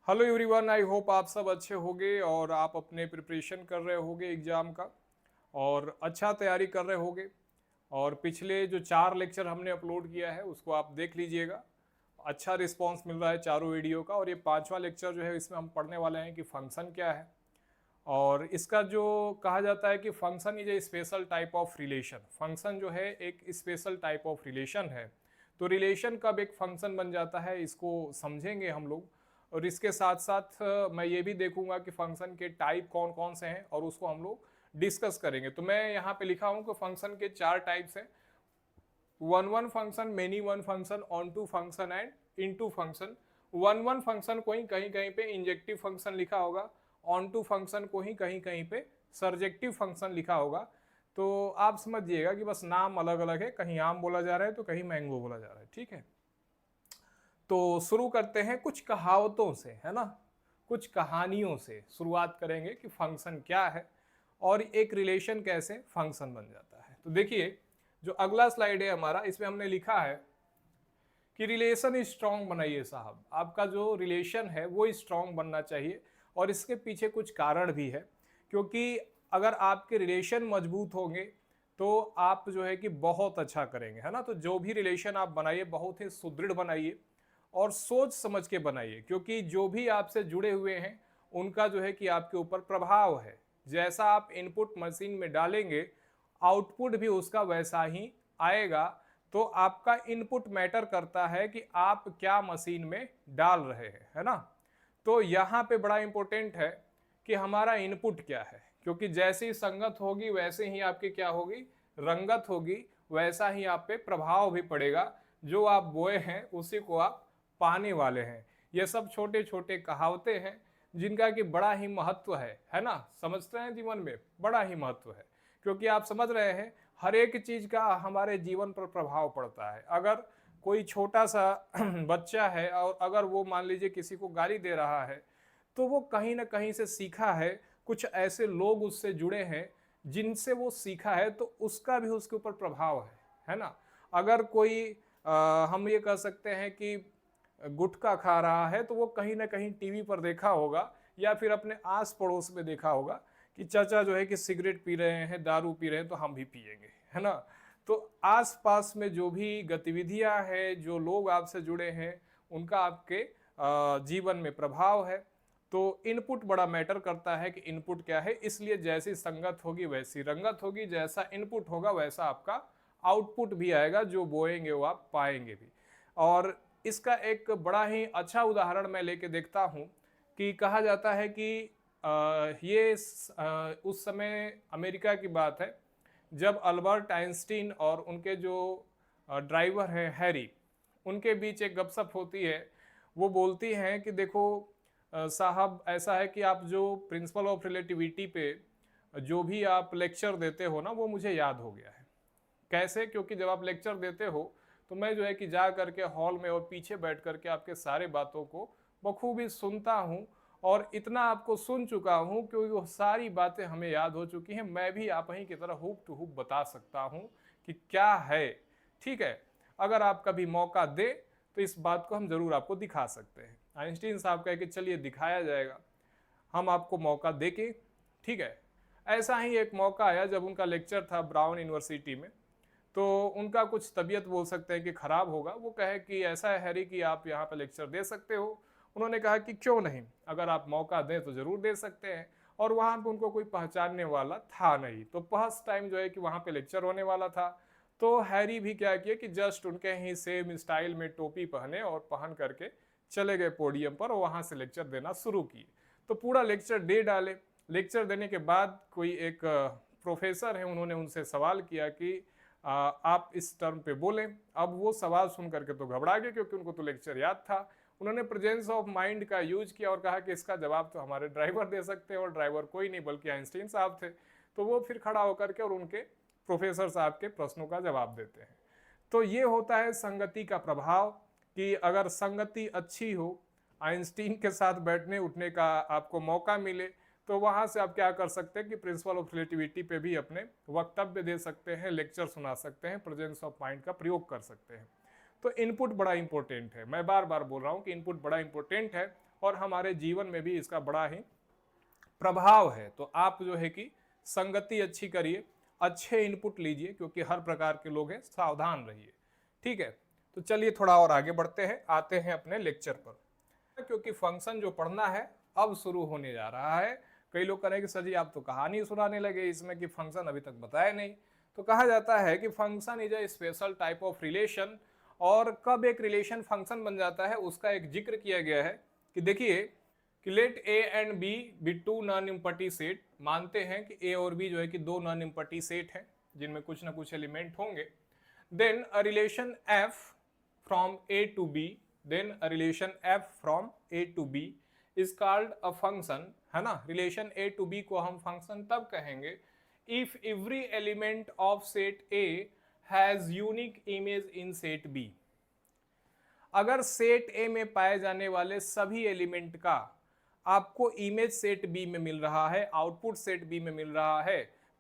Hello everyone, I hope आप सब अच्छे होंगे और आप अपने प्रिपरेशन कर रहे होंगे एग्ज़ाम का और अच्छा तैयारी कर रहे होंगे। और पिछले जो 4 लेक्चर हमने अपलोड किया है उसको आप देख लीजिएगा। अच्छा रिस्पांस मिल रहा है चारों वीडियो का। और ये 5वां लेक्चर जो है इसमें हम पढ़ने वाले हैं कि फंक्शन क्या है। और इसका जो कहा जाता है कि function is a special type of relation. Function जो है एक स्पेशल टाइप ऑफ रिलेशन है। तो रिलेशन कब एक फंक्शन बन जाता है इसको समझेंगे हम लोग। और इसके साथ साथ मैं ये भी देखूंगा कि फंक्शन के टाइप कौन कौन से हैं और उसको हम लोग डिस्कस करेंगे। तो मैं यहाँ पे लिखा हूँ कि फंक्शन के 4 टाइप्स हैं। One one function, many one function, onto function and into function. One one function को ही कहीं कहीं पे इंजेक्टिव फंक्शन लिखा होगा, ऑन टू फंक्शन को ही कहीं कहीं पे सर्जेक्टिव फंक्शन लिखा होगा। तो आप समझिएगा कि बस नाम अलग अलग है, कहीं आम बोला जा रहा है तो कहीं मैंगो बोला जा रहा है। ठीक है, तो शुरू करते हैं कुछ कहावतों से, है ना। कुछ कहानियों से शुरुआत करेंगे कि फंक्शन क्या है और एक रिलेशन कैसे फंक्शन बन जाता है। तो देखिए, जो अगला स्लाइड है हमारा, इसमें हमने लिखा है कि रिलेशन स्ट्रांग बनाइए साहब। आपका जो रिलेशन है वो स्ट्रांग बनना चाहिए। और इसके पीछे कुछ कारण भी है, क्योंकि अगर आपके रिलेशन मजबूत होंगे तो आप जो है कि बहुत अच्छा करेंगे, है ना। तो जो भी रिलेशन आप बनाइए बहुत ही सुदृढ़ बनाइए और सोच समझ के बनाइए, क्योंकि जो भी आपसे जुड़े हुए हैं उनका जो है कि आपके ऊपर प्रभाव है। जैसा आप इनपुट मशीन में डालेंगे आउटपुट भी उसका वैसा ही आएगा। तो आपका इनपुट मैटर करता है कि आप क्या मशीन में डाल रहे हैं, है ना। तो यहाँ पे बड़ा इंपॉर्टेंट है कि हमारा इनपुट क्या है, क्योंकि जैसी संगत होगी वैसे ही आपकी क्या होगी, रंगत होगी। वैसा ही आप पे प्रभाव भी पड़ेगा। जो आप बोए हैं उसी को आप पाने वाले हैं। ये सब छोटे छोटे कहावतें हैं जिनका कि बड़ा ही महत्व है ना। समझते हैं, जीवन में बड़ा ही महत्व है, क्योंकि आप समझ रहे हैं हर एक चीज का हमारे जीवन पर प्रभाव पड़ता है। अगर कोई छोटा सा बच्चा है और अगर वो मान लीजिए किसी को गाली दे रहा है, तो वो कहीं ना कहीं से सीखा है। कुछ ऐसे लोग उससे जुड़े हैं जिनसे वो सीखा है, तो उसका भी उसके ऊपर प्रभाव है ना। अगर कोई हम ये कह सकते हैं कि गुटखा खा रहा है, तो वो कहीं ना कहीं टीवी पर देखा होगा या फिर अपने आस पड़ोस में देखा होगा कि चाचा जो है कि सिगरेट पी रहे हैं, दारू पी रहे हैं, तो हम भी पिएंगे, है ना। तो आस पास में जो भी गतिविधियां हैं, जो लोग आपसे जुड़े हैं, उनका आपके जीवन में प्रभाव है। तो इनपुट बड़ा मैटर करता है कि इनपुट क्या है। इसलिए जैसी संगत होगी वैसी रंगत होगी, जैसा इनपुट होगा वैसा आपका आउटपुट भी आएगा। जो बोएंगे वो आप पाएंगे भी। और इसका एक बड़ा ही अच्छा उदाहरण मैं लेके देखता हूँ कि कहा जाता है कि उस समय अमेरिका की बात है, जब अल्बर्ट आइंस्टीन और उनके जो ड्राइवर हैं हैरी, उनके बीच एक गपशप होती है। वो बोलती हैं कि देखो साहब, ऐसा है कि आप जो प्रिंसिपल ऑफ रिलेटिविटी पे जो भी आप लेक्चर देते हो ना, वो मुझे याद हो गया है। कैसे? क्योंकि जब आप लेक्चर देते हो तो मैं जो है कि जा करके हॉल में और पीछे बैठ करके आपके सारे बातों को बखूबी सुनता हूँ। और इतना आपको सुन चुका हूँ क्योंकि वो सारी बातें हमें याद हो चुकी हैं। मैं भी आप ही की तरह हुब टू हुब बता सकता हूँ कि क्या है। ठीक है, अगर आप कभी मौका दे तो इस बात को हम जरूर आपको दिखा सकते हैं। आइंस्टीन साहब कहे कि चलिए दिखाया जाएगा, हम आपको मौका दे के। ठीक है, ऐसा ही एक मौका आया जब उनका लेक्चर था ब्राउन यूनिवर्सिटी में। तो उनका कुछ तबीयत बोल सकते हैं कि खराब होगा। वो कहे कि ऐसा है हैरी कि आप यहाँ पे लेक्चर दे सकते हो। उन्होंने कहा कि क्यों नहीं, अगर आप मौका दें तो जरूर दे सकते हैं। और वहाँ पे उनको कोई पहचानने वाला था नहीं, तो फर्स्ट टाइम जो है कि वहाँ पे लेक्चर होने वाला था। तो हैरी भी क्या किया कि जस्ट उनके ही सेम स्टाइल में टोपी पहने और पहन करके चले गए पोडियम पर और वहाँ से लेक्चर देना शुरू किए। तो पूरा लेक्चर दे डाले। लेक्चर देने के बाद कोई एक प्रोफेसर है, उन्होंने उनसे सवाल किया कि आप इस टर्म पे बोलें। अब वो सवाल सुन करके तो घबरा गए, क्योंकि उनको तो लेक्चर याद था। उन्होंने प्रेजेंस ऑफ माइंड का यूज किया और कहा कि इसका जवाब तो हमारे ड्राइवर दे सकते हैं। और ड्राइवर कोई नहीं बल्कि आइंस्टीन साहब थे। तो वो फिर खड़ा होकर के और उनके प्रोफेसर साहब के प्रश्नों का जवाब देते हैं। तो ये होता है संगति का प्रभाव, कि अगर संगति अच्छी हो, आइंस्टीन के साथ बैठने उठने का आपको मौका मिले, तो वहाँ से आप क्या कर सकते हैं कि प्रिंसिपल ऑफ रिलेटिविटी पे भी अपने वक्तव्य दे सकते हैं, लेक्चर सुना सकते हैं, प्रेजेंस ऑफ माइंड का प्रयोग कर सकते हैं। तो इनपुट बड़ा इंपॉर्टेंट है। मैं बार बार बोल रहा हूँ कि इनपुट बड़ा इंपॉर्टेंट है। और हमारे जीवन में भी इसका बड़ा ही प्रभाव है। तो आप जो है कि संगति अच्छी करिए, अच्छे इनपुट लीजिए, क्योंकि हर प्रकार के लोग हैं, सावधान रहिए। ठीक है, तो चलिए थोड़ा और आगे बढ़ते हैं, आते हैं अपने लेक्चर पर, क्योंकि फंक्शन जो पढ़ना है अब शुरू होने जा रहा है। कई लोग कह रहे हैं कि सर जी आप तो कहानी सुनाने लगे इसमें कि फंक्शन अभी तक बताया नहीं। तो कहा जाता है कि function is a special type of relation, और कब एक रिलेशन फंक्शन बन जाता है उसका एक जिक्र किया गया है कि देखिए कि let A and B be two non empty set, मानते हैं कि ए और बी जो है कि दो नॉन इम्पटी सेट हैं जिनमें कुछ ना कुछ एलिमेंट होंगे। Then a relation F from A to B, then a relation F from A to B is called a function, है ना। रिलेशन ए टू बी को हम फंक्शन तब कहेंगे if every element of set A has unique image in set B. अगर set A में पाए जाने वाले सभी एलिमेंट का आपको इमेज सेट बी में मिल रहा है, आउटपुट सेट बी में मिल रहा है,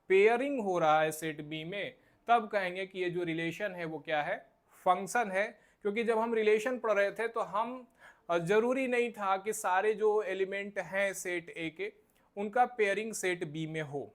पेयरिंग हो रहा है सेट बी में, तब कहेंगे कि ये जो रिलेशन है वो क्या है, फंक्शन है। क्योंकि जब हम रिलेशन पढ़ रहे थे तो हम जरूरी नहीं था कि सारे जो एलिमेंट हैं सेट ए के उनका पेयरिंग सेट बी में हो।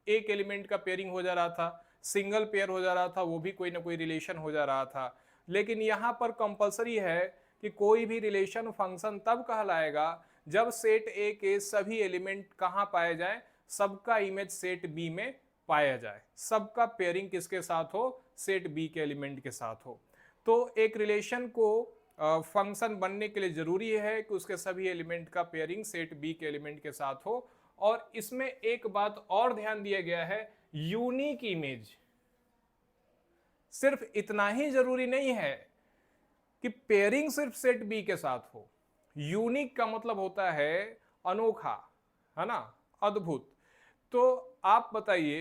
एक एलिमेंट का पेयरिंग हो जा रहा था, सिंगल पेयर हो जा रहा था, वो भी कोई ना कोई रिलेशन हो जा रहा था। लेकिन यहाँ पर कंपलसरी है कि कोई भी रिलेशन फंक्शन तब कहलाएगा जब सेट ए के सभी एलिमेंट कहाँ पाए जाए, सबका इमेज सेट बी में पाया जाए, सबका पेयरिंग किसके साथ हो, सेट बी के एलिमेंट के साथ हो। तो एक रिलेशन को फंक्शन बनने के लिए जरूरी है कि उसके सभी एलिमेंट का पेयरिंग सेट बी के एलिमेंट के साथ हो। और इसमें एक बात और ध्यान दिया गया है, यूनिक इमेज। सिर्फ इतना ही जरूरी नहीं है कि पेयरिंग सिर्फ सेट बी के साथ हो, यूनिक का मतलब होता है अनोखा, है ना, अद्भुत। तो आप बताइए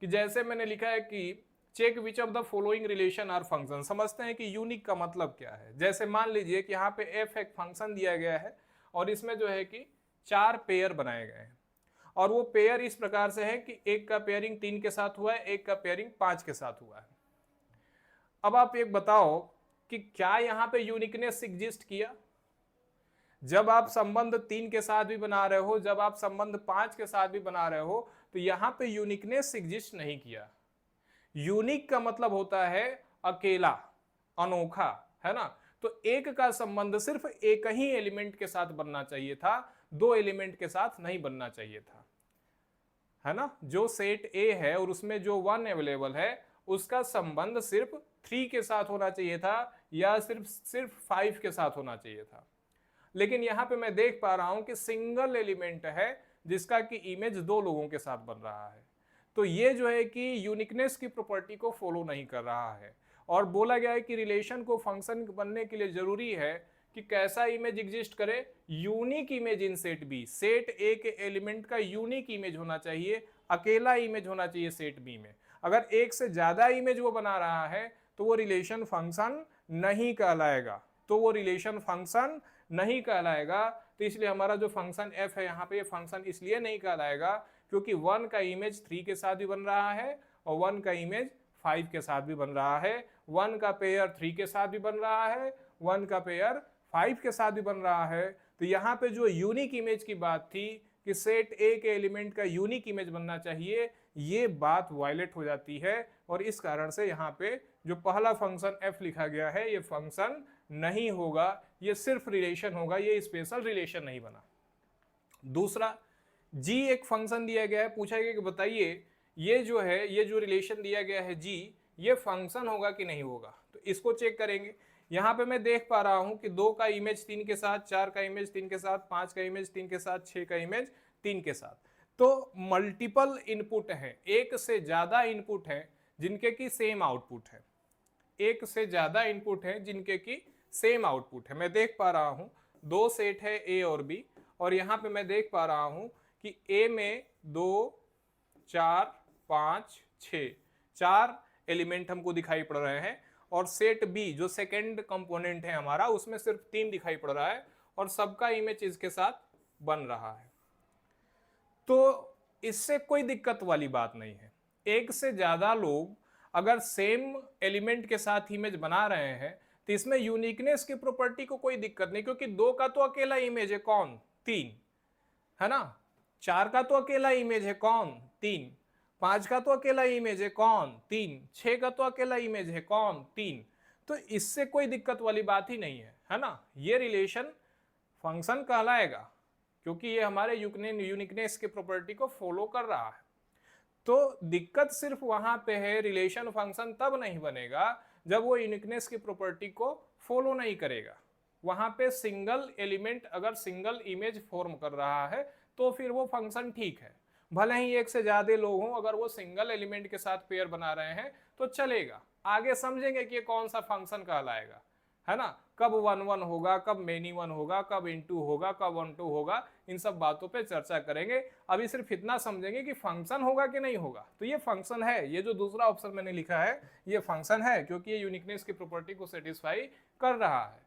कि जैसे मैंने लिखा है कि check which of the following relation are function, समझते हैं कि यूनिक का मतलब क्या है। जैसे मान लीजिए कि यहाँ पे एफ एक फंक्शन दिया गया है और इसमें जो है कि 4 पेयर बनाए गए हैं, और वो पेयर इस प्रकार से है कि एक का पेयरिंग 3 के साथ हुआ है, एक का पेयरिंग 5 के साथ हुआ है। अब आप एक बताओ कि क्या यहाँ पे यूनिकनेस एग्जिस्ट किया? जब आप संबंध 3 के साथ भी बना रहे हो, जब आप संबंध 5 के साथ भी बना रहे हो, तो यहाँ पे यूनिकनेस एग्जिस्ट नहीं किया। यूनिक का मतलब होता है अकेला, अनोखा, है ना। तो एक का संबंध सिर्फ एक ही एलिमेंट के साथ बनना चाहिए था, 2 एलिमेंट के साथ नहीं बनना चाहिए था, है ना। जो सेट ए है और उसमें जो 1 अवेलेबल है उसका संबंध सिर्फ 3 के साथ होना चाहिए था या सिर्फ 5 के साथ होना चाहिए था। लेकिन यहां पे मैं देख पा रहा हूं कि सिंगल एलिमेंट है जिसका कि इमेज 2 लोगों के साथ बन रहा है। तो ये जो है कि यूनिकनेस की प्रॉपर्टी को फॉलो नहीं कर रहा है। और बोला गया है कि रिलेशन को फंक्शन बनने के लिए जरूरी है कि कैसा इमेज एग्जिस्ट करे, unique image in set B. Set A के एलिमेंट का यूनिक इमेज होना चाहिए, अकेला इमेज होना चाहिए सेट बी में। अगर एक से ज्यादा इमेज वो बना रहा है तो वो रिलेशन फंक्शन नहीं कहलाएगा, तो वो रिलेशन फंक्शन नहीं कहलाएगा। तो इसलिए हमारा जो फंक्शन एफ है यहाँ पे, ये फंक्शन इसलिए नहीं कहलाएगा क्योंकि 1 का इमेज 3 के साथ भी बन रहा है और 1 का इमेज 5 के साथ भी बन रहा है, 1 का पेयर 3 के साथ भी बन रहा है, 1 का पेयर 5 के साथ भी बन रहा है। तो यहाँ पे जो यूनिक इमेज की बात थी कि सेट ए के एलिमेंट का यूनिक इमेज बनना चाहिए, ये बात वायलेट हो जाती है। और इस कारण से यहाँ पे जो पहला फंक्शन एफ लिखा गया है ये फंक्शन नहीं होगा, ये सिर्फ रिलेशन होगा, ये स्पेशल रिलेशन नहीं बना। दूसरा, जी एक फंक्शन दिया गया है, पूछा गया कि बताइए ये जो है, ये जो रिलेशन दिया गया है जी, ये फंक्शन होगा कि नहीं होगा। तो इसको चेक करेंगे। यहाँ पे मैं देख पा रहा हूं कि 2 का इमेज 3 के साथ, 4 का इमेज 3 के साथ, 5 का इमेज 3 के साथ, 6 का इमेज 3 के साथ। तो मल्टीपल इनपुट है, एक से ज्यादा इनपुट है जिनके की सेम आउटपुट है, एक से ज्यादा इनपुट है जिनके की सेम आउटपुट है। मैं देख पा रहा हूं 2 सेट है ए और बी, और यहां पे मैं देख पा रहा हूं कि ए में 2, 4, 5, 6 4 एलिमेंट हमको दिखाई पड़ रहे हैं, और सेट बी जो सेकेंड कंपोनेंट है हमारा उसमें सिर्फ 3 दिखाई पड़ रहा है, और सबका इमेज इसके साथ बन रहा है। तो इससे कोई दिक्कत वाली बात नहीं है। एक से ज्यादा लोग अगर सेम एलिमेंट के साथ इमेज बना रहे हैं तो इसमें यूनिकनेस की प्रॉपर्टी को कोई दिक्कत नहीं, क्योंकि 2 का तो अकेला इमेज है कौन, 3, है ना। 4 का तो अकेला इमेज है कौन, 3। 5 का तो अकेला इमेज है कौन, 3। 6 का तो अकेला इमेज है कौन, 3। तो इससे कोई दिक्कत वाली बात ही नहीं है ना। ये रिलेशन फंक्शन कहलाएगा, क्योंकि ये हमारे यूनिकनेस की प्रॉपर्टी को फॉलो कर रहा है। तो दिक्कत सिर्फ वहां पे है, रिलेशन फंक्शन तब नहीं बनेगा जब वो यूनिकनेस की प्रॉपर्टी को फॉलो नहीं करेगा। वहां पे सिंगल एलिमेंट अगर सिंगल इमेज फॉर्म कर रहा है तो फिर वो फंक्शन ठीक है। भले ही एक से ज्यादा लोग हों, अगर वो सिंगल एलिमेंट के साथ पेयर बना रहे हैं तो चलेगा। आगे समझेंगे कि ये कौन सा फंक्शन कहलाएगा, है ना। कब 1 1 होगा, कब मेनी 1 होगा, कब इनटू होगा, कब 1 2 होगा, इन सब बातों पे चर्चा करेंगे। अभी सिर्फ इतना समझेंगे कि फंक्शन होगा कि नहीं होगा। तो ये फंक्शन है, ये जो दूसरा ऑप्शन मैंने लिखा है ये फंक्शन है, क्योंकि ये यूनिकनेस की प्रॉपर्टी को सेटिस्फाई कर रहा है।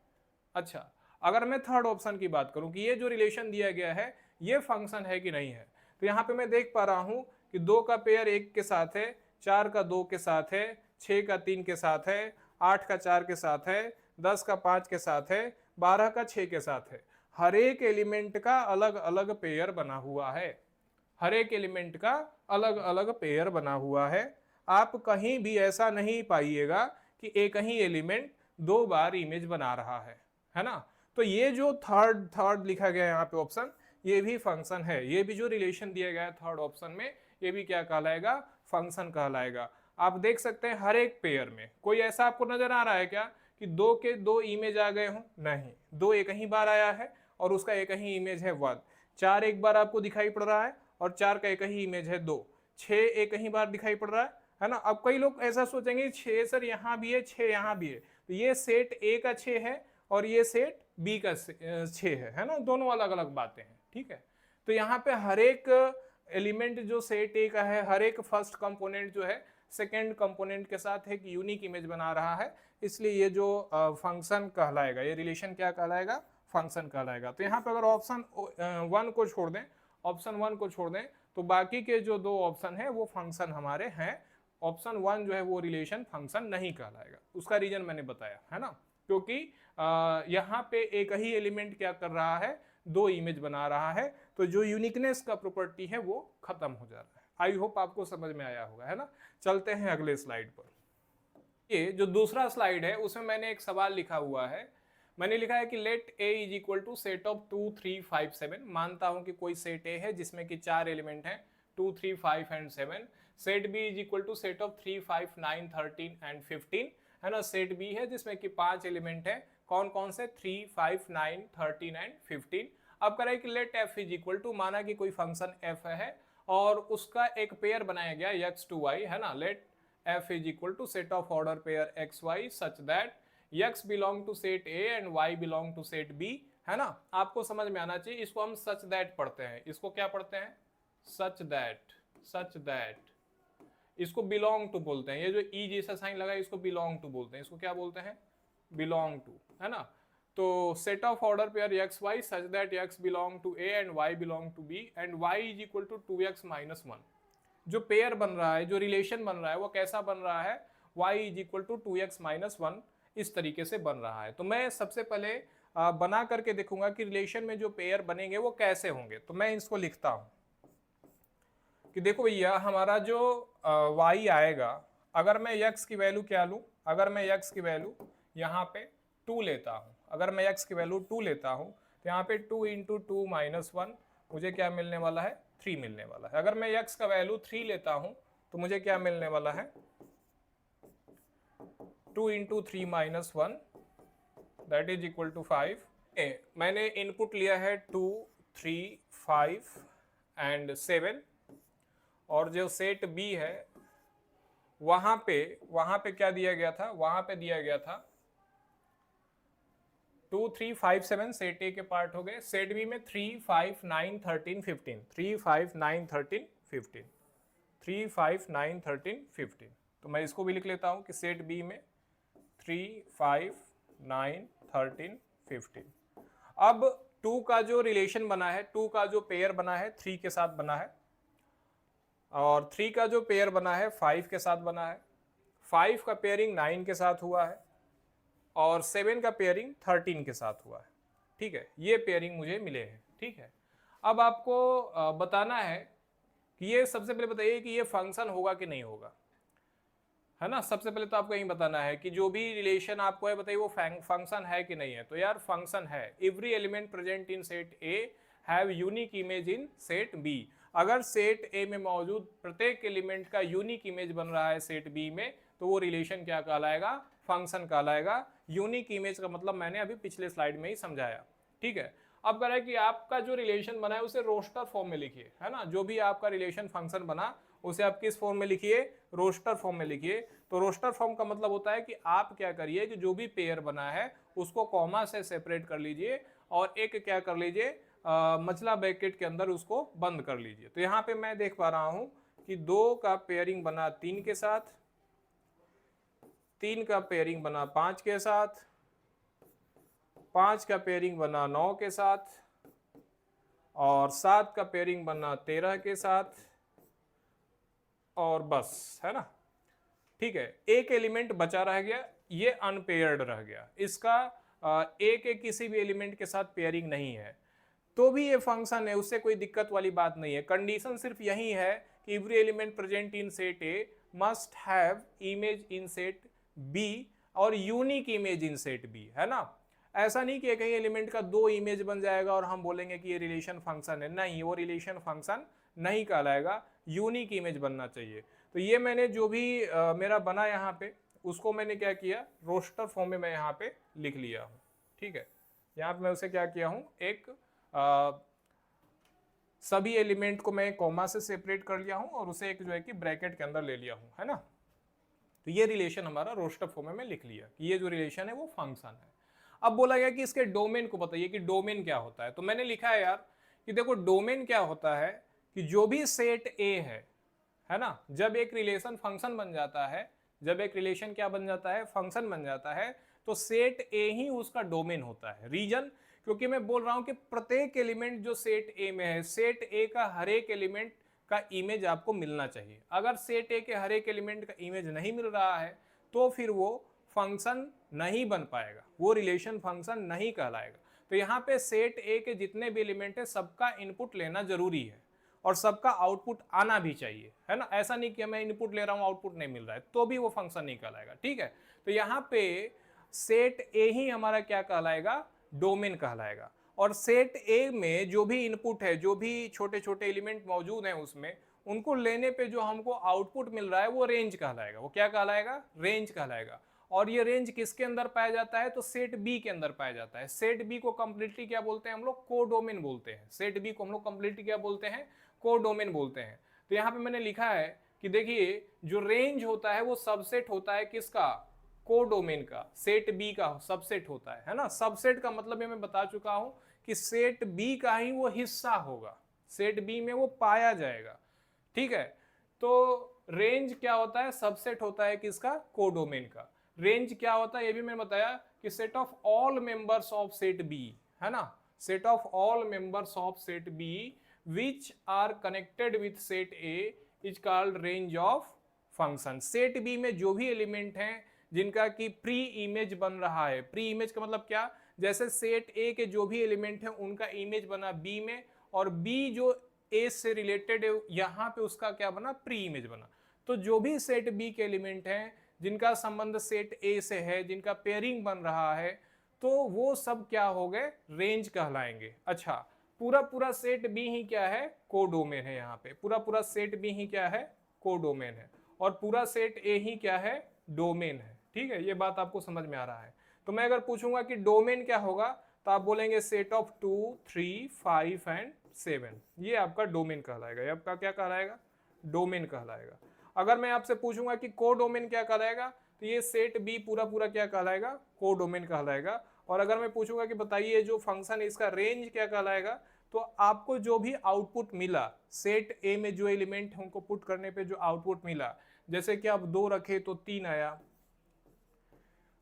अच्छा, अगर मैं थर्ड ऑप्शन की बात करूं कि ये जो रिलेशन दिया गया है ये फंक्शन है कि नहीं है, तो यहाँ पे मैं देख पा रहा हूं कि 2 का पेयर 1 के साथ है, 4 का 2 के साथ है, 6 का 3 के साथ है, 8 का 4 के साथ है, 10 का 5 के साथ है, 12 का 6 के साथ है। हर एक एलिमेंट का अलग अलग पेयर बना हुआ है, हर एक एलिमेंट का अलग अलग पेयर बना हुआ है। आप कहीं भी ऐसा नहीं पाइएगा कि एक ही एलिमेंट 2 बार इमेज बना रहा है ना। तो ये जो थर्ड लिखा गया है यहाँ पे ऑप्शन, ये भी फंक्शन है। ये भी जो रिलेशन दिया गया है थर्ड ऑप्शन में, ये भी क्या कहलाएगा, फंक्शन कहलाएगा। आप देख सकते हैं हर एक पेयर में कोई ऐसा आपको नजर आ रहा है क्या कि 2 के 2 इमेज आ गए हों, नहीं, 2 एक ही बार आया है और उसका एक ही इमेज है 1। 4 एक बार आपको दिखाई पड़ रहा है और 4 का एक ही इमेज है 2। 6 एक ही बार दिखाई पड़ रहा है ना। अब कई लोग ऐसा सोचेंगे 6 सर यहाँ भी है, 6 यहाँ भी है, तो ये सेट ए का 6 है और ये सेट बी का 6 है ना, दोनों अलग अलग बातें हैं, ठीक है। तो यहाँ पे हर एक एलिमेंट जो सेट ए का है, हर एक फर्स्ट कंपोनेंट जो है सेकेंड कंपोनेंट के साथ एक यूनिक इमेज बना रहा है, इसलिए ये जो फंक्शन कहलाएगा, ये रिलेशन क्या कहलाएगा, फंक्शन कहलाएगा। तो यहाँ पे अगर ऑप्शन 1 को छोड़ दें, ऑप्शन 1 को छोड़ दें, तो बाकी के जो 2 ऑप्शन है वो फंक्शन हमारे हैं। ऑप्शन 1 जो है वो रिलेशन फंक्शन नहीं कहलाएगा। उसका रीजन मैंने बताया है ना, क्योंकि यहाँ पे एक ही एलिमेंट क्या कर रहा है, 2 इमेज बना रहा है, तो जो यूनिकनेस का प्रॉपर्टी है वो खत्म हो जा रहा है। आई होप आपको समझ में आया होगा, है ना। चलते हैं अगले स्लाइड पर। ये जो दूसरा स्लाइड है उसमें मैंने एक सवाल लिखा हुआ है। मैंने लिखा है कि let A is equal to set of 2 3 5 7। मानता हूं कि कोई सेट ए है जिसमें कि 4 एलिमेंट हैं, 2 3 5 and 7। Set B is equal to set of 3 5 9 13 and 15, है ना। सेट बी है जिसमें कि 5 एलिमेंट है, कौन कौन से, 3 5 9 13 एंड 15। अब करें कि let F is equal to, माना कि कोई फंक्शन एफ है और उसका एक पेयर बनाया गया x to y, है ना। Let f is equal to set of order pair xy such that x belong to set A and y belong to set B, है ना। आपको समझ में आना चाहिए। इसको हम such that पढ़ते हैं, इसको क्या पढ़ते हैं, such that। इसको belong to बोलते हैं, ये जो e जैसा साइन लगा है इसको belong to बोलते हैं, इसको क्या बोलते हैं, belong to, है ना। तो set of order pair X Y such that X belong to A and Y belong to B and Y is equal to 2x minus 1। जो पेयर बन रहा है, जो रिलेशन बन रहा है वो कैसा बन रहा है, y is equal to 2x minus 1, इस तरीके से बन रहा है। तो मैं सबसे पहले बना करके देखूंगा कि रिलेशन में जो पेयर बनेंगे वो कैसे होंगे। तो मैं इसको लिखता हूं कि देखो भैया, हमारा जो y आएगा, अगर मैं x की वैल्यू क्या लूं, अगर मैं x की वैल्यू यहाँ पे 2 लेता हूं, अगर मैं x की वैल्यू 2 लेता हूं तो यहाँ पे 2 इंटू 2 माइनस 1, मुझे क्या मिलने वाला है, 3 मिलने वाला है। अगर मैं x का वैल्यू 3 लेता हूं तो मुझे क्या मिलने वाला है, 2 into 3 minus 1 that is equal to 5। मैंने इनपुट लिया है 2 3 5 एंड 7 और जो सेट बी है वहां पे क्या दिया गया था, वहां पे दिया गया था 2 3 5 7 सेट ए के पार्ट हो गए, सेट बी में 3 5 9 13 15, 3 5 9 13 15, 3 5 9 13 15। तो मैं इसको भी लिख लेता हूं कि सेट बी में 3 5 9 13 15। अब 2 का जो रिलेशन बना है, 2 का जो पेयर बना है 3 के साथ बना है और 3 का जो पेयर बना है 5 के साथ बना है, 5 का पेयरिंग 9 के साथ हुआ है और 7 का पेयरिंग 13 के साथ हुआ है। ठीक है, ये पेयरिंग मुझे मिले हैं। ठीक है, अब आपको बताना है कि ये, सबसे पहले बताइए कि ये फंक्शन होगा कि नहीं होगा, है ना। सबसे पहले तो आपको यही बताना है कि जो भी रिलेशन आपको है बताइए वो फंक्शन है कि नहीं है। तो यार फंक्शन है। Every element present in set A have unique image in set B. अगर सेट ए में मौजूद प्रत्येक एलिमेंट का यूनिक इमेज बन रहा है सेट बी में, तो वो रिलेशन क्या कहलाएगा, फंक्शन कहलाएगा। यूनिक इमेज का मतलब मैंने अभी पिछले स्लाइड में ही समझाया। ठीक है, अब कह रहा है कि आपका जो रिलेशन बना है उसे रोस्टर फॉर्म में लिखिए, है ना। जो भी आपका रिलेशन फंक्शन बना उसे आप किस फॉर्म में लिखिए, रोस्टर फॉर्म में लिखिए। तो रोस्टर फॉर्म का मतलब होता है कि आप क्या करिए कि जो भी पेयर बना है उसको कॉमा से सेपरेट कर लीजिए और एक क्या कर लीजिए, मचला ब्रैकेट के अंदर उसको बंद कर लीजिए। तो यहाँ पे मैं देख पा रहा हूं कि 2 का पेयरिंग बना 3 के साथ, 3 का पेयरिंग बना 5 के साथ, 5 का पेयरिंग बना 9 के साथ, और 7 का पेयरिंग बना 13 के साथ, और बस, है ना। ठीक है, एक एलिमेंट बचा रह गया, ये अनपेयर्ड रह गया, इसका एक एक किसी भी एलिमेंट के साथ पेयरिंग नहीं है, तो भी ये फंक्शन है, उससे कोई दिक्कत वाली बात नहीं है। कंडीशन सिर्फ यही है कि every element present in set A must have image in set B और unique image in set B, है ना। ऐसा नहीं कि कहीं एलिमेंट का 2 इमेज बन जाएगा और हम बोलेंगे कि ये रिलेशन फंक्शन है, नहीं, वो रिलेशन फंक्शन नहीं कहलाएगा, यूनिक इमेज बनना चाहिए। तो ये मैंने जो भी मेरा बना यहाँ पे, उसको मैंने क्या किया, रोस्टर फॉर्म में मैं यहाँ पे लिख लिया हूँ। ठीक है, यहाँ पे मैं उसे क्या किया हूँ, एक सभी एलिमेंट को मैं कॉमा से सेपरेट कर लिया हूँ और उसे एक जो है कि ब्रैकेट के अंदर ले लिया हूँ, है ना। तो ये रिलेशन हमारा रोस्टर फॉर्म में लिख लिया कि ये जो रिलेशन है वो फंक्शन है। अब बोला गया कि इसके डोमेन को बताइए कि डोमेन क्या होता है। तो मैंने लिखा है यार कि देखो डोमेन क्या होता है कि जो भी सेट ए है ना, जब एक रिलेशन फंक्शन बन जाता है, जब एक रिलेशन क्या बन जाता है, फंक्शन बन जाता है, तो सेट ए ही उसका डोमेन होता है। रीजन, क्योंकि मैं बोल रहा हूं कि प्रत्येक एलिमेंट जो सेट ए में है, सेट ए का हर एक एलिमेंट का इमेज आपको मिलना चाहिए। अगर सेट ए के हर एक एलिमेंट का इमेज नहीं मिल रहा है तो फिर वो फंक्शन नहीं बन पाएगा, वो रिलेशन फंक्शन नहीं कहलाएगा। तो यहाँ पे सेट ए के जितने भी एलिमेंट है सबका इनपुट लेना जरूरी है और सबका आउटपुट आना भी चाहिए, है ना। ऐसा नहीं कि मैं इनपुट ले रहा हूं आउटपुट नहीं मिल रहा है तो भी वो फंक्शन नहीं कहलाएगा। ठीक है, तो यहाँ पे सेट ए ही हमारा क्या कहलाएगा, डोमेन कहलाएगा। और सेट ए में जो भी इनपुट है, जो भी छोटे छोटे एलिमेंट मौजूद हैं उसमें, उनको लेने पे जो हमको आउटपुट मिल रहा है वो रेंज कहलाएगा। वो क्या कहलाएगा, रेंज कहलाएगा। और ये रेंज किसके अंदर पाया जाता है, तो सेट बी के अंदर पाया जाता है। सेट बी को कंप्लीटली क्या बोलते हैं हम लोग, कोडोमेन बोलते हैं। सेट बी को हम लोग कंप्लीटली क्या बोलते हैं, कोडोमेन बोलते हैं। तो यहाँ पे मैंने लिखा है कि देखिए जो रेंज होता है वो सबसेट होता है किसका, कोडोमेन का, सेट बी का सबसेट होता है ना। सबसेट का मतलब ये मैं बता चुका हूं कि सेट बी का ही वो हिस्सा होगा, सेट बी में वो पाया जाएगा। ठीक है, तो रेंज क्या होता है, सबसेट होता है किसका, कोडोमेन का। रेंज क्या होता है ये भी मैंने बताया कि set of all members of set B, है ना, set of all members of set B which are connected with set A is called range of function। Set B में जो भी एलिमेंट हैं जिनका कि प्री इमेज बन रहा है, प्री इमेज का मतलब क्या, जैसे सेट ए के जो भी एलिमेंट हैं उनका इमेज बना बी में और बी जो ए से रिलेटेड है यहाँ पे उसका क्या बना, प्री इमेज बना। तो जो भी सेट बी के एलिमेंट हैं जिनका संबंध सेट ए से है, जिनका पेयरिंग बन रहा है, तो वो सब क्या हो गए, रेंज कहलाएंगे। अच्छा, पूरा पूरा सेट बी ही क्या है, कोडोमेन है। यहाँ पे पूरा पूरा सेट बी ही क्या है, कोडोमेन है। और पूरा सेट ए ही क्या है, डोमेन है। ठीक है, ये बात आपको समझ में आ रहा है। तो मैं अगर पूछूंगा कि डोमेन क्या होगा तो आप बोलेंगे सेट ऑफ 2, 3, 5 एंड 7, ये आपका डोमेन कहलाएगा। ये आपका क्या कहलाएगा, डोमेन कहलाएगा। अगर मैं आपसे पूछूंगा कि कोडोमेन क्या कहलाएगा तो ये सेट बी पूरा पूरा क्या कहलाएगा, कोडोमेन कहलाएगा। और अगर मैं पूछूंगा कि बताइए जो फंक्शन है इसका रेंज क्या कहलाएगा, तो आपको जो भी आउटपुट मिला सेट ए में, जो एलिमेंट है उनको पुट करने पे जो आउटपुट मिला, जैसे कि आप 2 रखे तो 3 आया,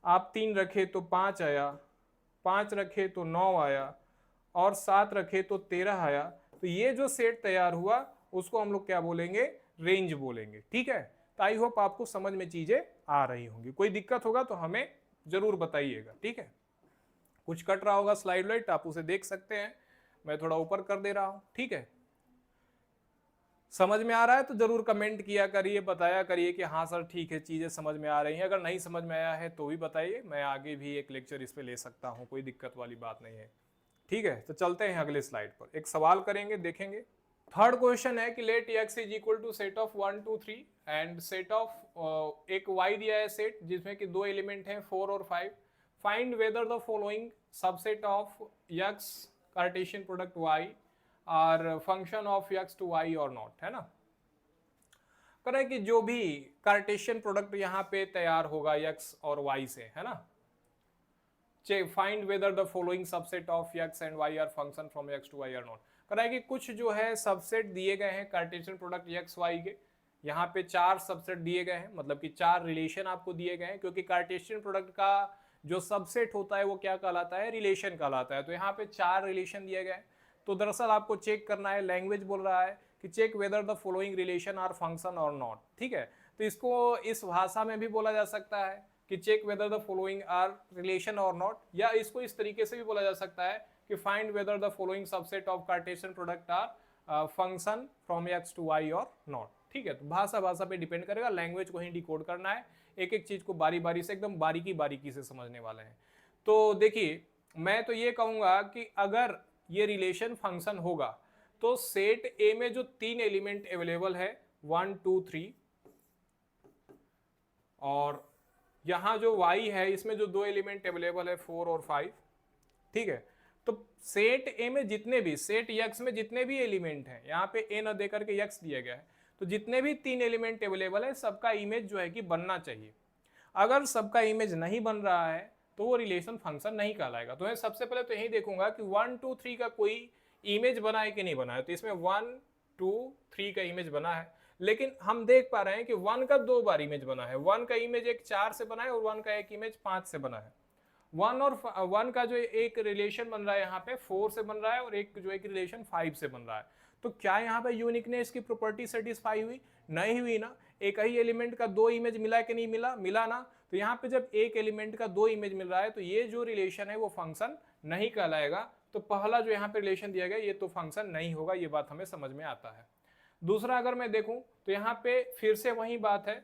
आप 3 रखे तो 5 आया, 5 रखे तो 9 आया, और 7 रखे तो 13 आया। तो ये जो सेट तैयार हुआ उसको हम लोग क्या बोलेंगे, रेंज बोलेंगे। ठीक है, तो आई होप आपको समझ में चीजें आ रही होंगी। कोई दिक्कत होगा तो हमें जरूर बताइएगा, ठीक है। कुछ कट रहा होगा स्लाइड लाइट, आप उसे देख सकते हैं, मैं थोड़ा ऊपर कर दे रहा हूं, ठीक है। समझ में आ रहा है तो जरूर कमेंट किया करिए, बताया करिए कि हाँ सर ठीक है, चीजें समझ में आ रही हैं। अगर नहीं समझ में आया है तो भी बताइए, मैं आगे भी एक लेक्चर इस पे ले सकता हूँ, कोई दिक्कत वाली बात नहीं है, ठीक है। तो चलते हैं अगले स्लाइड पर, एक सवाल करेंगे, देखेंगे। थर्ड क्वेश्चन है कि let x is equal to set of 1 2 3 and set of एक y दिया है सेट जिसमें कि दो एलिमेंट हैं 4 और 5। Find whether the following subset of x cartesian product y are function of x to y और नॉट, है ना। करें कि जो भी कार्टेशियन प्रोडक्ट यहाँ पे तैयार होगा x और y से, है ना। Find whether the following subset of x and y are function from x to y or not. कराए कि कुछ जो है सबसेट दिए गए हैं कार्टेशियन प्रोडक्ट x y के, यहाँ पे 4 सबसेट दिए गए हैं, मतलब कि 4 रिलेशन आपको दिए गए हैं, क्योंकि कार्टेशियन प्रोडक्ट का जो सबसेट होता है वो क्या कहलाता है, रिलेशन कहलाता है। तो यहाँ पे 4 रिलेशन दिए गए हैं। तो दरअसल आपको चेक करना है, लैंग्वेज बोल रहा है कि check whether the following relation are function और नॉट, ठीक है। तो इसको इस भाषा में भी बोला जा सकता है कि check whether the following are relation और नॉट, या इसको इस तरीके से भी बोला जा सकता है कि find whether the following subset of cartesian product are function from x to y और नॉट, ठीक है। तो भाषा पे डिपेंड करेगा, लैंग्वेज को ही डिकोड करना है, एक एक चीज को बारी बारी से एकदम बारीकी से समझने वाले हैं। तो देखिए, मैं तो ये कहूंगा कि अगर ये रिलेशन फंक्शन होगा तो सेट ए में जो 3 एलिमेंट अवेलेबल है 1 2 3, और यहां जो y है इसमें जो 2 एलिमेंट अवेलेबल है 4 और 5, ठीक है। तो सेट ए में जितने भी, सेट x में जितने भी एलिमेंट हैं, यहाँ पे a न देकर के x दिया गया है, तो जितने भी 3 एलिमेंट अवेलेबल है सबका इमेज जो है कि बनना चाहिए। अगर सबका इमेज नहीं बन रहा है तो वो रिलेशन फंक्शन नहीं कहलाएगा। तो मैं सबसे पहले तो यही देखूंगा कि 1 2 3 का कोई इमेज बना है कि नहीं बना है। तो इसमें 1 2 3 का इमेज बना है, लेकिन हम देख पा रहे हैं कि 1 का 2 बार इमेज बना है। 1 का इमेज एक 4 से बना है और 1 का एक इमेज 5 से बना है। 1 का जो एक रिलेशन बन रहा है यहाँ पे 4 से बन रहा है, और एक जो एक रिलेशन 5 से बन रहा है। तो क्या यहाँ पे यूनिकनेस की प्रॉपर्टी सेटिस्फाई हुई? नहीं हुई ना। एक ही एलिमेंट का 2 इमेज मिला कि नहीं मिला? मिला ना। तो यहाँ पे जब एक एलिमेंट का 2 इमेज मिल रहा है तो ये जो रिलेशन है वो फंक्शन नहीं कहलाएगा। तो पहला जो यहाँ पे रिलेशन दिया गया ये तो फंक्शन नहीं होगा, ये बात हमें समझ में आता है। दूसरा अगर मैं देखूं तो यहाँ पे फिर से वही बात है,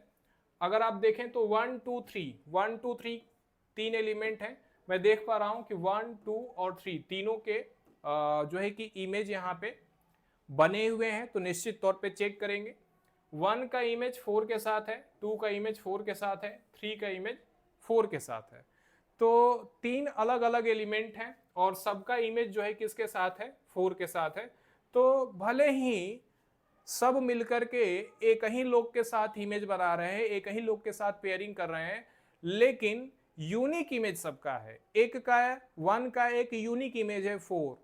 अगर आप देखें तो 1 2 3 3 एलिमेंट हैं। मैं देख पा रहा हूं कि 1 2 और 3 तीनों के जो है कि इमेज यहाँ पे बने हुए हैं। तो निश्चित तौर पे चेक करेंगे, 1 का इमेज 4 के साथ है, 2 का इमेज 4 के साथ है, 3 का इमेज 4 के साथ है। तो 3 अलग अलग एलिमेंट हैं और सबका इमेज जो है किसके साथ है? 4 के साथ है। तो भले ही सब मिलकर के एक ही लोग के साथ इमेज बना रहे हैं, एक ही लोग के साथ पेयरिंग कर रहे हैं, लेकिन यूनिक इमेज सबका है। एक का 1 का एक यूनिक इमेज है 4,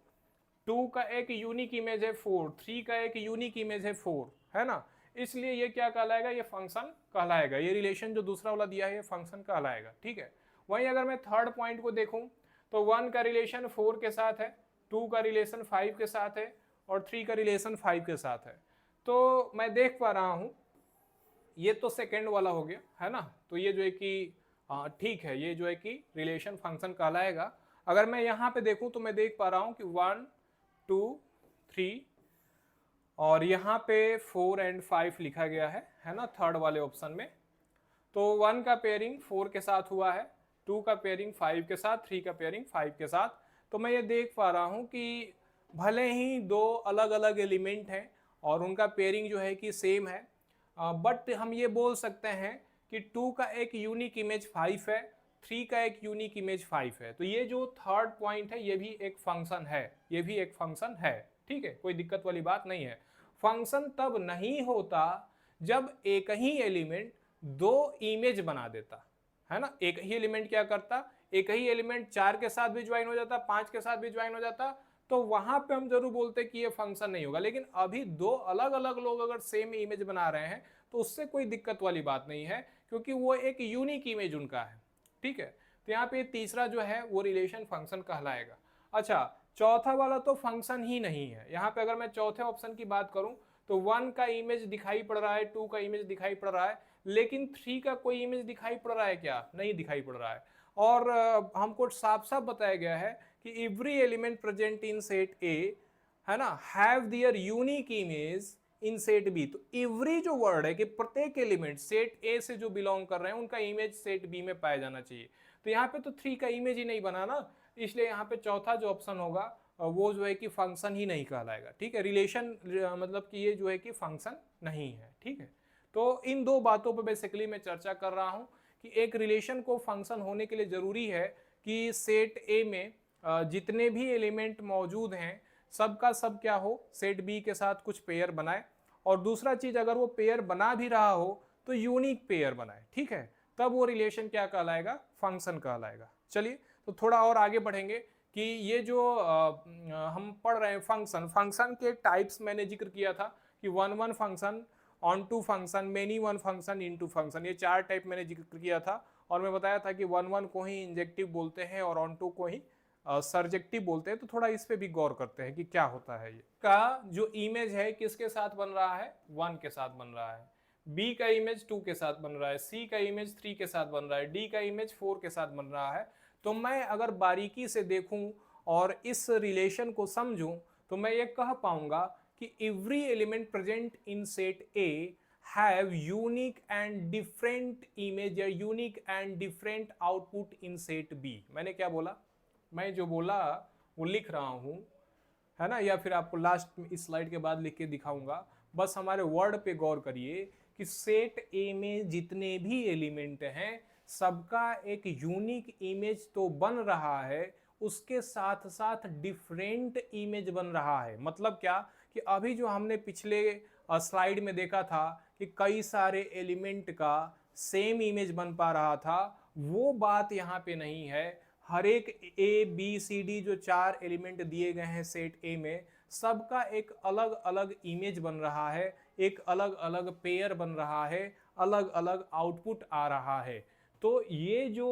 2 का एक यूनिक इमेज है 4, 3 का एक यूनिक इमेज है 4, है ना। इसलिए ये क्या कहलाएगा? ये फंक्शन कहलाएगा। ये रिलेशन जो दूसरा वाला दिया है ये फंक्शन कहलाएगा, ठीक है। वहीं अगर मैं थर्ड पॉइंट को देखूं तो 1 का रिलेशन 4 के साथ है, 2 का रिलेशन 5 के साथ है और 3 का रिलेशन 5 के साथ है। तो मैं देख पा रहा हूं ये तो सेकेंड वाला हो गया, है ना। तो ये जो है कि ठीक है, ये जो है कि रिलेशन फंक्शन कहलाएगा। अगर मैं यहाँ पे देखूं तो मैं देख पा रहा हूं कि 1 2 3 और यहाँ पे 4 एंड 5 लिखा गया है ना, थर्ड वाले ऑप्शन में। तो 1 का पेयरिंग 4 के साथ हुआ है, 2 का पेयरिंग 5 के साथ, 3 का पेयरिंग 5 के साथ। तो मैं ये देख पा रहा हूँ कि भले ही 2 अलग अलग एलिमेंट हैं और उनका पेयरिंग जो है कि सेम है, बट हम ये बोल सकते हैं कि 2 का एक यूनिक इमेज 5 है, 3 का एक यूनिक इमेज 5 है। तो ये जो थर्ड पॉइंट है ये भी एक फंक्शन है, ये भी एक फंक्शन है, ठीक है, कोई दिक्कत वाली बात नहीं है। फंक्शन तब नहीं होता जब एक ही एलिमेंट 2 इमेज बना देता, है ना। एक ही एलिमेंट क्या करता? एक ही एलिमेंट 4 के साथ भी ज्वाइन हो जाता, 5 के साथ भी ज्वाइन हो जाता, तो वहां पे हम जरूर बोलते कि ये फंक्शन नहीं होगा। लेकिन अभी 2 अलग अलग लोग अगर सेम इमेज बना रहे हैं तो उससे कोई दिक्कत वाली बात नहीं है, क्योंकि वो एक यूनिक इमेज उनका है, ठीक है। तो यहाँ पे तीसरा जो है वो रिलेशन फंक्शन कहलाएगा। अच्छा, चौथा वाला तो फंक्शन ही नहीं है। यहाँ पे अगर मैं चौथे ऑप्शन की बात करूं तो 1 का इमेज दिखाई पड़ रहा है, 2 का इमेज दिखाई पड़ रहा है, लेकिन 3 का कोई इमेज दिखाई पड़ रहा है क्या? नहीं दिखाई पड़ रहा है। और हमको साफ साफ बताया गया है कि every element present in set A, है ना, have their unique image in set B. तो एवरी जो वर्ड है कि प्रत्येक एलिमेंट सेट ए से जो बिलोंग कर रहे हैं उनका इमेज सेट बी में पाया जाना चाहिए। तो यहाँ पे तो 3 का इमेज ही नहीं बना ना, इसलिए यहाँ पे चौथा जो ऑप्शन होगा वो जो है कि फंक्शन ही नहीं कहलाएगा। ठीक है, रिलेशन मतलब कि ये जो है कि फंक्शन नहीं है। ठीक है, तो इन दो बातों पर बेसिकली मैं चर्चा कर रहा हूँ कि एक रिलेशन को फंक्शन होने के लिए जरूरी है कि सेट ए में जितने भी एलिमेंट मौजूद हैं सबका सब क्या हो, सेट बी के साथ कुछ पेयर बनाए, और दूसरा चीज अगर वो पेयर बना भी रहा हो तो यूनिक पेयर बनाए। ठीक है, तब वो रिलेशन क्या कहलाएगा, फंक्शन कहलाएगा। चलिए तो थोड़ा और आगे बढ़ेंगे कि ये जो हम पढ़ रहे हैं फंक्शन, फंक्शन के टाइप्स मैंने जिक्र किया था कि one one function, onto function, many one function, into function, ये 4 टाइप मैंने जिक्र किया था। और मैं बताया था कि वन वन को ही इंजेक्टिव बोलते हैं और ऑन टू को ही सर्जेक्टिव बोलते हैं। तो थोड़ा इस पे भी गौर करते हैं कि क्या होता है। ये का जो इमेज है किसके साथ बन रहा है, 1 के साथ बन रहा है, बी का इमेज 2 के साथ बन रहा है, सी का इमेज 3 के साथ बन रहा है, डी का इमेज 4 के साथ बन रहा है। तो मैं अगर बारीकी से देखूं और इस रिलेशन को समझूं तो मैं ये कह पाऊंगा कि every element present in set A have unique and different image या unique and different output in set B. मैंने क्या बोला, मैं जो बोला वो लिख रहा हूं, है ना, या फिर आपको लास्ट इस स्लाइड के बाद लिख के दिखाऊंगा। बस हमारे वर्ड पे गौर करिए कि सेट ए में जितने भी एलिमेंट हैं सबका एक यूनिक इमेज तो बन रहा है, उसके साथ साथ डिफरेंट इमेज बन रहा है। मतलब क्या कि अभी जो हमने पिछले स्लाइड में देखा था कि कई सारे एलिमेंट का सेम इमेज बन पा रहा था, वो बात यहाँ पे नहीं है। हर एक ए बी सी डी जो 4 एलिमेंट दिए गए हैं सेट ए में, सबका एक अलग अलग इमेज बन रहा है, एक अलग अलग पेयर बन रहा है, अलग अलग आउटपुट आ रहा है। तो ये जो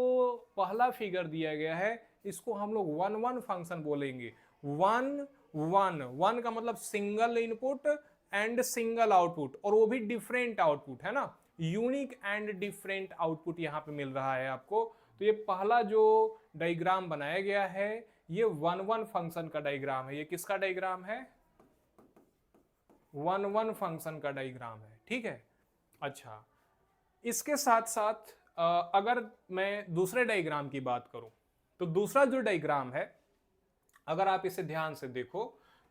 पहला फिगर दिया गया है इसको हम लोग वन वन फंक्शन बोलेंगे। वन वन वन का मतलब single input and single output, और वो भी डिफरेंट आउटपुट, है ना, यूनिक एंड डिफरेंट आउटपुट यहाँ पे मिल रहा है आपको। तो ये पहला जो डायग्राम बनाया गया है ये वन वन फंक्शन का डायग्राम है। ये किसका डायग्राम है, वन वन फंक्शन का डायग्राम है। ठीक है, अच्छा, इसके साथ साथ अगर मैं दूसरे डायग्राम की बात करूं तो दूसरा जो डायग्राम है अगर आप इसे ध्यान से देखो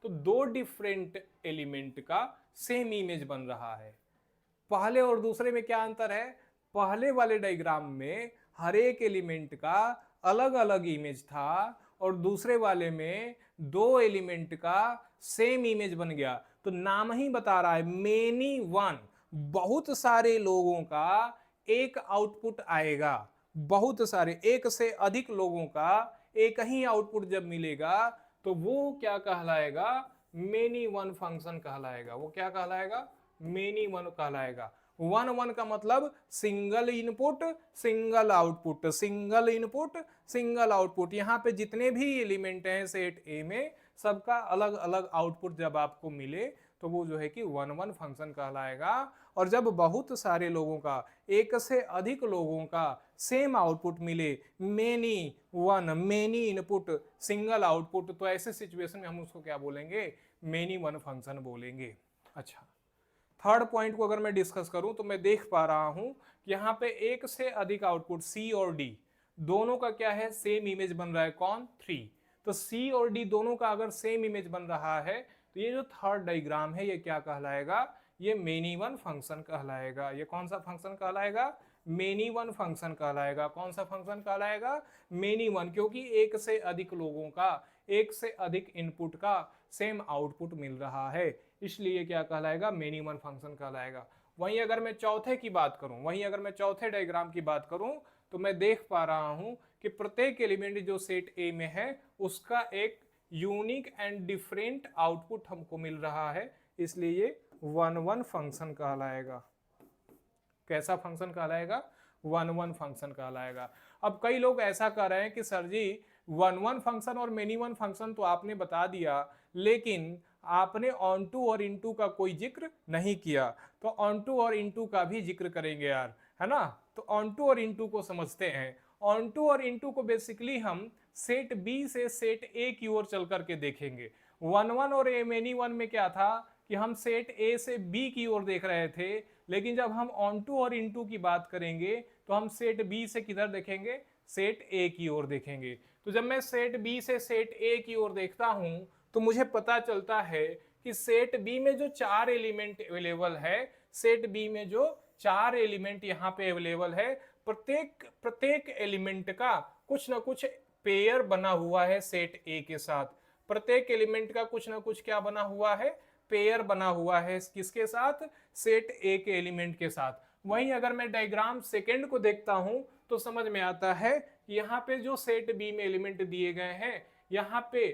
तो 2 डिफरेंट एलिमेंट का सेम इमेज बन रहा है। पहले और दूसरे में क्या अंतर है, पहले वाले डायग्राम में हर एक एलिमेंट का अलग अलग इमेज था और दूसरे वाले में 2 एलिमेंट का सेम इमेज बन गया। तो नाम ही बता रहा है मेनी वन, बहुत सारे लोगों का एक आउटपुट आएगा। बहुत सारे, एक से अधिक लोगों का एक ही आउटपुट जब मिलेगा तो वो क्या कहलाएगा, मेनी वन फंक्शन कहलाएगा। वो क्या कहलाएगा, मेनी वन कहलाएगा। वन वन का मतलब single input single output, single input single output. यहाँ पे जितने भी एलिमेंट हैं सेट ए में सबका अलग अलग आउटपुट जब आपको मिले तो वो जो है कि वन वन फंक्शन कहलाएगा। और जब बहुत सारे लोगों का, एक से अधिक लोगों का सेम आउटपुट मिले, many one, many input single output, तो ऐसे सिचुएशन में हम उसको क्या बोलेंगे, मेनी वन फंक्शन बोलेंगे। अच्छा, थर्ड पॉइंट को अगर मैं डिस्कस करूं तो मैं देख पा रहा हूं कि यहाँ पे एक से अधिक आउटपुट सी और डी दोनों का क्या है, सेम इमेज बन रहा है। कौन, 3। तो सी और डी दोनों का अगर सेम इमेज बन रहा है तो ये जो थर्ड डायग्राम है ये क्या कहलाएगा, ये मेनी वन फंक्शन कहलाएगा। ये कौन सा फंक्शन कहलाएगा, मेनी वन फंक्शन कहलाएगा। कौन सा फंक्शन कहलाएगा, मेनी वन, क्योंकि एक से अधिक लोगों का, एक से अधिक इनपुट का सेम आउटपुट मिल रहा है, इसलिए क्या कहलाएगा, मेनी वन फंक्शन कहलाएगा। वहीं अगर मैं चौथे की बात करूं, वहीं अगर मैं चौथे डायग्राम की बात करूं तो मैं देख पा रहा हूं कि प्रत्येक एलिमेंट जो सेट ए में है उसका एक यूनिक एंड डिफरेंट आउटपुट हमको मिल रहा है, इसलिए ये वन वन फंक्शन कहलाएगा। कैसा फंक्शन कहलाएगा, वन वन फंक्शन कहलाएगा। अब कई लोग ऐसा कह रहे हैं कि सर जी वन वन फंक्शन और मेनी वन फंक्शन तो आपने बता दिया, लेकिन आपने ऑन टू और इनटू का कोई जिक्र नहीं किया। तो ऑन टू और इनटू का भी जिक्र करेंगे यार, है ना। तो ऑन टू और इनटू को समझते हैं। ऑन टू और इनटू को बेसिकली हम सेट बी से सेट ए की ओर चल करके देखेंगे। 1 1 और मेनी वन में क्या था कि हम सेट ए से बी की ओर देख रहे थे, लेकिन जब हम ऑन टू और इनटू की बात करेंगे तो हम सेट बी से किधर देखेंगे, सेट ए की ओर देखेंगे। तो जब मैं सेट बी से सेट ए की ओर देखता हूं तो मुझे पता चलता है कि सेट बी में जो 4 एलिमेंट अवेलेबल है, सेट बी में जो 4 एलिमेंट यहाँ पे अवेलेबल है, प्रत्येक एलिमेंट का कुछ ना कुछ पेयर बना हुआ है सेट ए के साथ। प्रत्येक एलिमेंट का कुछ ना कुछ क्या बना हुआ है, पेयर बना हुआ है किसके साथ, सेट ए के एलिमेंट के साथ। वहीं अगर मैं डायग्राम सेकेंड को देखता हूं तो समझ में आता है कि यहाँ पे जो सेट बी में एलिमेंट दिए गए हैं, यहाँ पे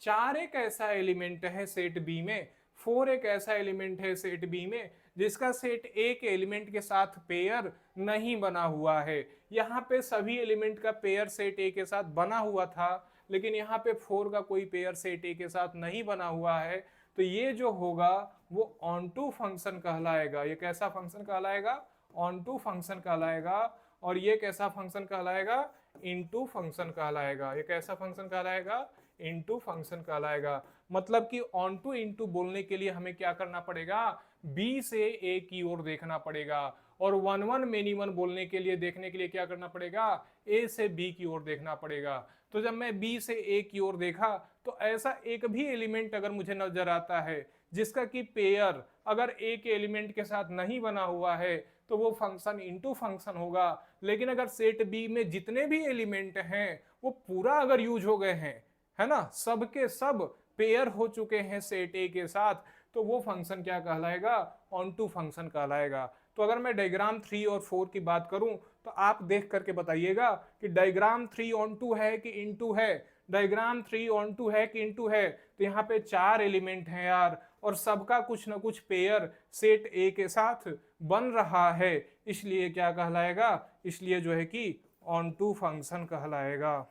4 एक ऐसा एलिमेंट है सेट बी में, 4 एक ऐसा एलिमेंट है सेट बी में जिसका सेट ए के एलिमेंट के साथ पेयर नहीं बना हुआ है। यहाँ पे सभी एलिमेंट का पेयर सेट ए के साथ बना हुआ था, लेकिन यहाँ पे 4 का कोई पेयर सेट ए के साथ नहीं बना हुआ है। तो ये जो होगा वो ऑन टू फंक्शन कहलाएगा। ये कैसा फंक्शन कहलाएगा, ऑन टू फंक्शन कहलाएगा। और ये कैसा फंक्शन कहलाएगा, इनटू फंक्शन कहलाएगा। ये कैसा फंक्शन कहलाएगा, इनटू फंक्शन कहलाएगा। मतलब कि ऑन टू इनटू बोलने के लिए हमें क्या करना पड़ेगा, बी से ए की ओर देखना पड़ेगा। और 1 1 मेनी वन बोलने के लिए, देखने के लिए क्या करना पड़ेगा, ए से बी की ओर देखना पड़ेगा। तो जब मैं बी से ए की ओर देखा तो ऐसा एक भी एलिमेंट अगर मुझे नजर आता है जिसका कि पेयर अगर ए के एलिमेंट के साथ नहीं बना हुआ है तो वो फंक्शन इनटू फंक्शन होगा। लेकिन अगर सेट बी में जितने भी एलिमेंट हैं वो पूरा अगर यूज हो गए हैं, है ना, सब के सब पेयर हो चुके हैं सेट ए के साथ, तो वो फंक्शन क्या कहलाएगा, ऑन टू फंक्शन कहलाएगा। तो अगर मैं डायग्राम 3 और 4 की बात करूं तो आप देख करके बताइएगा कि डायग्राम 3 ऑन टू है कि इनटू है। डायग्राम 3 ऑन टू है कि इनटू है। तो यहाँ पे 4 एलिमेंट हैं यार, और सबका कुछ ना कुछ पेयर सेट ए के साथ बन रहा है, इसलिए क्या कहलाएगा, इसलिए जो है कि ऑन टू फंक्शन कहलाएगा।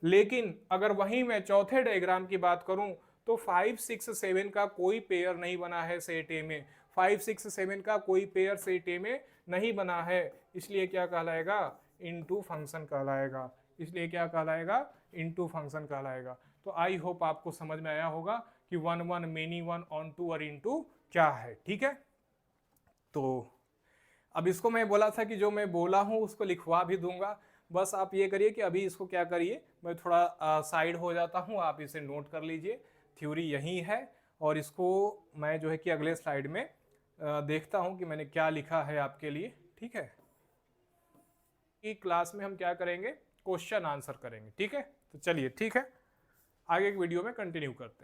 लेकिन अगर वहीं मैं चौथे डायग्राम की बात करूं तो 5 6 7 का कोई पेयर नहीं बना है सेट ए में। 5 6 7 का कोई पेयर सेट ए में नहीं बना है, इसलिए क्या कहलाएगा, इनटू फंक्शन कहलाएगा। इसलिए क्या कहलाएगा, इनटू फंक्शन कहलाएगा। तो आई होप आपको समझ में आया होगा कि 1 1 मेनी वन, ऑन टू और इनटू क्या है। ठीक है, तो अब इसको मैं बोला था कि जो मैं बोला हूं उसको लिखवा भी दूंगा। बस आप ये करिए कि अभी इसको क्या करिए, मैं थोड़ा साइड हो जाता हूं, आप इसे नोट कर लीजिए। थ्योरी यही है और इसको मैं जो है कि अगले स्लाइड में देखता हूं कि मैंने क्या लिखा है आपके लिए। ठीक है, कि क्लास में हम क्या करेंगे, क्वेश्चन आंसर करेंगे। ठीक है, तो चलिए ठीक है, आगे एक वीडियो में कंटिन्यू करते हैं।